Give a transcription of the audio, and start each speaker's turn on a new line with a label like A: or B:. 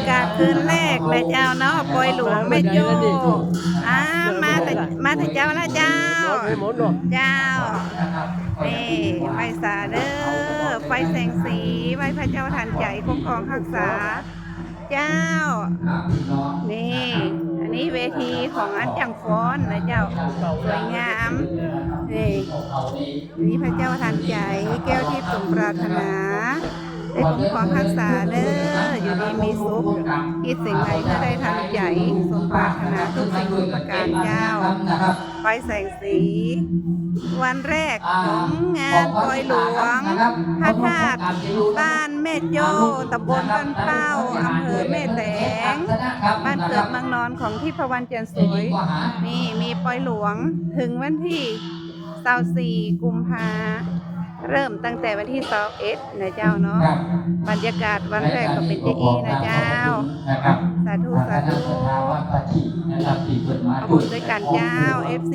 A: ากาศคืนแรกและเจ้าเนาะปอยหลวงแม่โจ้อ่ามาแต่เจ้าละเจ้าเจ้านี่ไหว้สาเด้อไฟแสงสีไหว้พระเจ้าทันใจคุ้มครองรักษาเจ้านี่อันนี้เวทีของอันจังฟ้อนนะเจ้าสวยงามนี่พระเจ้าทันใจแก้วที่สมปรารถนาได้คุ้มครองรักษาเด้ออยู่ดีมีสุขคิดสิ่งใดก็ได้ทันใจสมปรารถนาทุกสิ่งทุกประการเจ้าไฟแสงสีวันแรกของงานปอยหลวงพระธาตุบ้านแม่โจ้ตำบลบ้านเป้าอำเภอแม่แตงบ้านเกิดเมืองนอนของที่พระวันเจียนสวยนี่มีปอยหลวงถึงวันที่24 กุมภาเริ่มตั้งแต่วันที่21นะเจ้าเนาะบรรยากาศวันแรกก็เป็นอย่างนี้นะเจ้าสาธุสาธุขอบคุณด้วยกันเจ้า FC